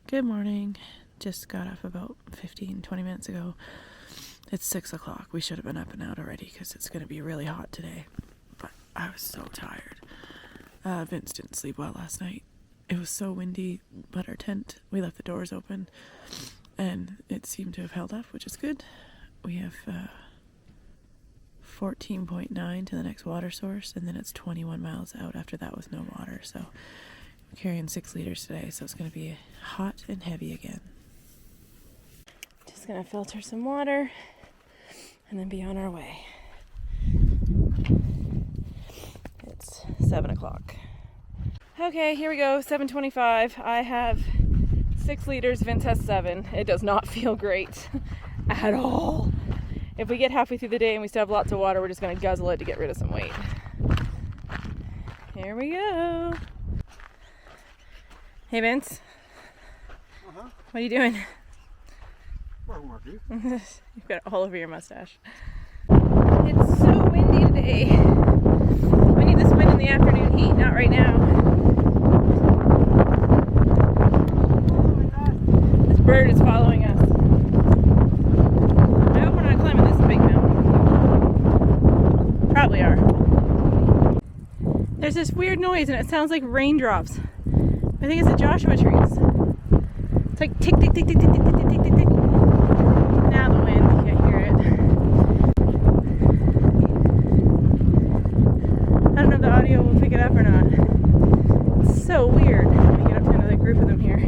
Good morning. Just got up about 15-20 minutes ago. It's 6 o'clock. We should have been up and out already because it's going to be really hot today. But I was so tired. Vince didn't sleep well last night. It was so windy, but our tent, we left the doors open and it seemed to have held up, which is good. We have 14.9 to the next water source, and then it's 21 miles out after that with no water. So I'm carrying 6 liters today, so it's going to be hot and heavy again. Just going to filter some water and then be on our way. It's 7 o'clock. Okay, here we go, 7:25. I have 6 liters, Vince has 7. It does not feel great at all. If we get halfway through the day and we still have lots of water, we're just going to guzzle it to get rid of some weight. Here we go. Hey, Vince. Uh-huh. What are you doing? You've got it all over your mustache. It's so windy today. We need this wind in the afternoon heat, not right now. This bird is following us. I hope we're not climbing this big mountain. Probably are. There's this weird noise and it sounds like raindrops. I think it's the Joshua trees. It's like tick, tick, tick, tick, tick, tick, tick, tick, tick, tick. Now the wind, you can't hear it. I don't know if the audio will pick it up or not. It's so weird. Let me get up to another group of them here.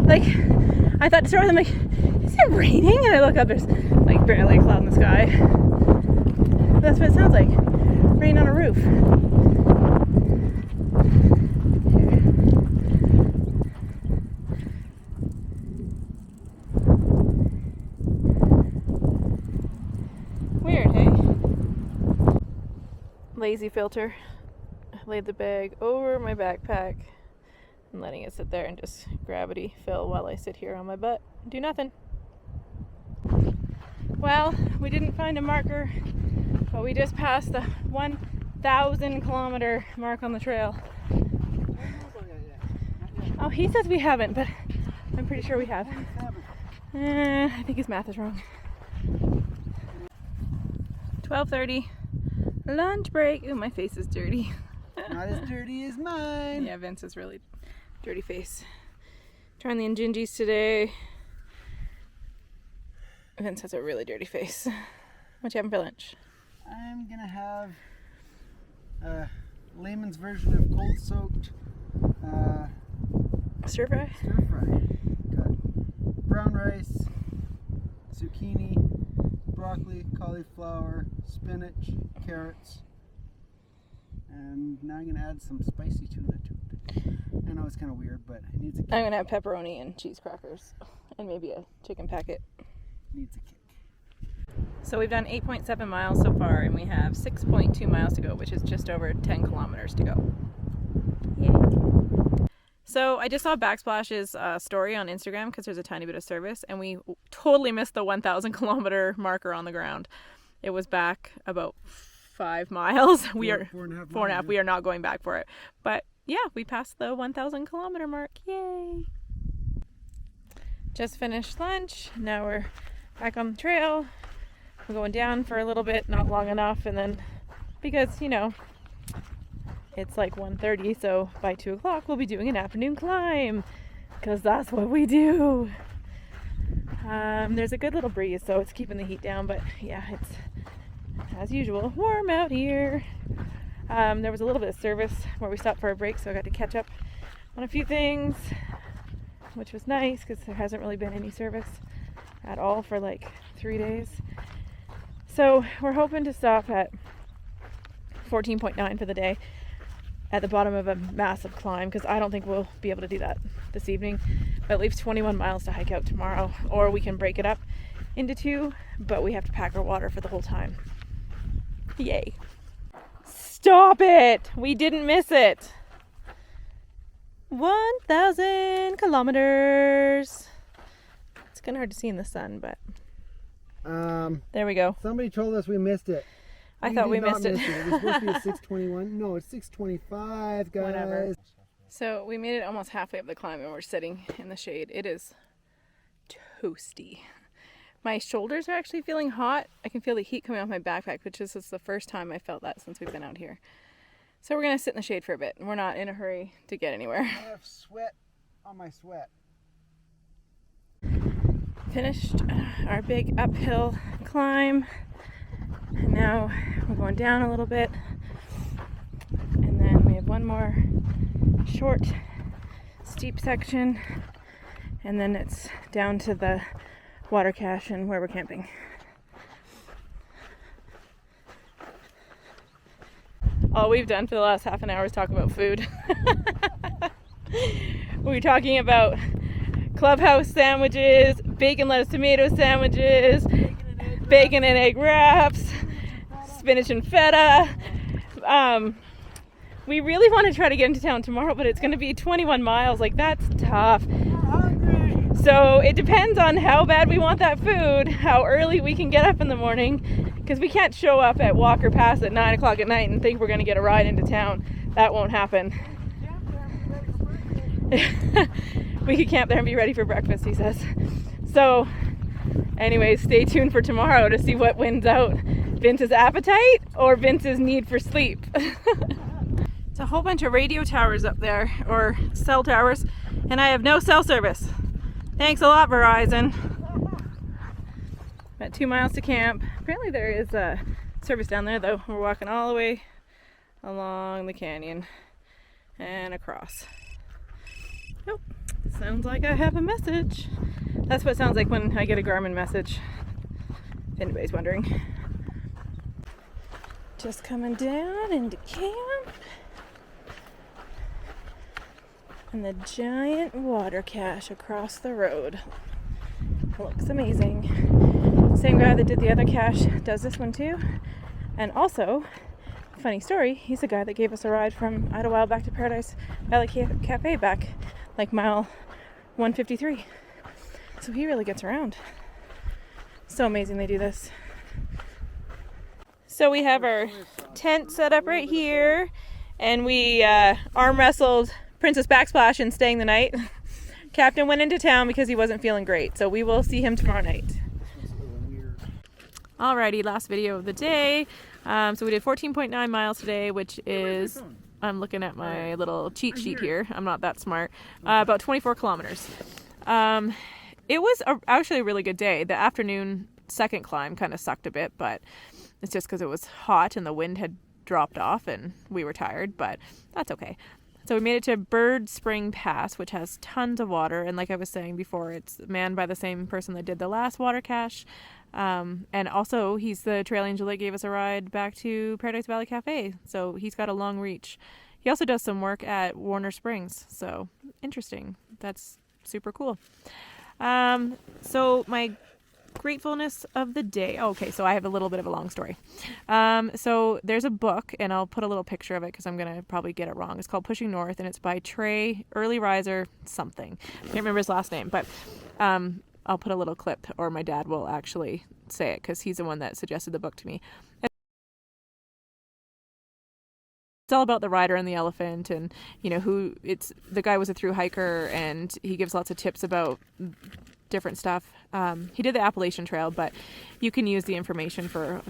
Like, I thought to start with, I'm like, is it raining? And I look up, there's like barely a cloud in the sky. That's what it sounds like. Rain on a roof. Weird, hey? Lazy filter. I laid the bag over my backpack and letting it sit there and just gravity fill while I sit here on my butt and do nothing. Well, we didn't find a marker, but we just passed the 1,000 kilometer mark on the trail. Oh, he says we haven't, but I'm pretty sure we have. I think his math is wrong. 12:30, lunch break. Ooh, my face is dirty. Not as dirty as mine. Yeah, Vince is really dirty face. Trying the Injinjis today. Vince has a really dirty face. What you having for lunch? I'm gonna have a layman's version of cold soaked Stir fry? stir fry. Got brown rice, zucchini, broccoli, cauliflower, spinach, carrots, and now I'm gonna add some spicy tuna to it. I know it's kind of weird, but it needs a kick. I'm gonna have pepperoni and cheese crackers and maybe a chicken packet. Needs a kick. So we've done 8.7 miles so far and we have 6.2 miles to go, which is just over 10 kilometers to go. Yay. So I just saw Backsplash's story on Instagram because there's a tiny bit of service and we totally missed the 1,000 kilometer marker on the ground. It was back about 5 miles. We are 4.5. We are not going back for it. But yeah, we passed the 1,000 kilometer mark. Yay. Just finished lunch. Now we're back on the trail. We're going down for a little bit, not long enough, and then because, you know, it's like 1:30, so by 2 o'clock we'll be doing an afternoon climb because that's what we do. There's a good little breeze, so it's keeping the heat down, but yeah, it's as usual warm out here. There was a little bit of service where we stopped for a break, so I got to catch up on a few things, which was nice because there hasn't really been any service at all for like 3 days. So we're hoping to stop at 14.9 for the day at the bottom of a massive climb because I don't think we'll be able to do that this evening. But it leaves 21 miles to hike out tomorrow, or we can break it up into 2, but we have to pack our water for the whole time. Yay. Stop it! We didn't miss it! 1,000 kilometers. It's kind of hard to see in the sun, but there we go. Somebody told us we missed it. I thought we missed it. It was supposed to be at 6:21. No, it's 6:25, guys. Whatever. So we made it almost halfway up the climb and we're sitting in the shade. It is toasty. My shoulders are actually feeling hot. I can feel the heat coming off my backpack, which is the first time I felt that since we've been out here. So we're gonna sit in the shade for a bit. We're not in a hurry to get anywhere. I have sweat on my sweat. Finished our big uphill climb. And now we're going down a little bit. And then we have one more short, steep section. And then it's down to the water cache and where we're camping. All we've done for the last half an hour is talk about food. We're talking about clubhouse sandwiches, bacon, lettuce, tomato sandwiches, bacon and egg wraps, spinach and feta. We really want to try to get into town tomorrow, but it's going to be 21 miles. Like, that's tough. So it depends on how bad we want that food, how early we can get up in the morning, because we can't show up at Walker Pass at 9 o'clock at night and think we're going to get a ride into town. That won't happen. We could camp there and be ready for breakfast, he says. So anyways, stay tuned for tomorrow to see what wins out, Vince's appetite or Vince's need for sleep. It's a whole bunch of radio towers up there, or cell towers, and I have no cell service. Thanks a lot, Verizon. About 2 miles to camp. Apparently there is a service down there though. We're walking all the way along the canyon and across. Nope. Sounds like I have a message. That's what it sounds like when I get a Garmin message, if anybody's wondering. Just coming down into camp. And the giant water cache across the road. It looks amazing. Same guy that did the other cache does this one too. And also, funny story, he's the guy that gave us a ride from Idlewild back to Paradise Valley Cafe back like mile 153. So he really gets around. So amazing they do this. So we have our tent set up right here, and we arm wrestled Princess Backsplash in staying the night. Captain went into town because he wasn't feeling great, so we will see him tomorrow night. Alrighty, last video of the day. So we did 14.9 miles today, which is, I'm looking at my little cheat sheet here. I'm not that smart. About 24 kilometers. It was actually a really good day. The afternoon second climb kind of sucked a bit, but it's just because it was hot and the wind had dropped off and we were tired, but that's okay. So we made it to Bird Spring Pass, which has tons of water. And like I was saying before, it's manned by the same person that did the last water cache. And also, he's the trail angel that gave us a ride back to Paradise Valley Cafe. So he's got a long reach. He also does some work at Warner Springs. So interesting. That's super cool. So my gratefulness of the day. Okay, so I have a little bit of a long story. So there's a book, and I'll put a little picture of it because I'm going to probably get it wrong. It's called Pushing North, and it's by Trey Early Riser something. I can't remember his last name, but I'll put a little clip, or my dad will actually say it because he's the one that suggested the book to me. It's all about the rider and the elephant, and the guy was a thru hiker, and he gives lots of tips about different stuff. He did the Appalachian Trail, but you can use the information for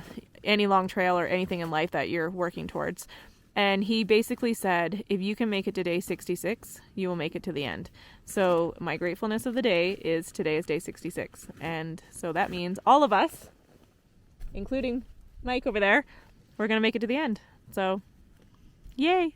any long trail or anything in life that you're working towards. And he basically said, if you can make it to day 66, you will make it to the end. So my gratefulness of the day is today is day 66. And so that means all of us, including Mike over there, we're going to make it to the end. So, yay!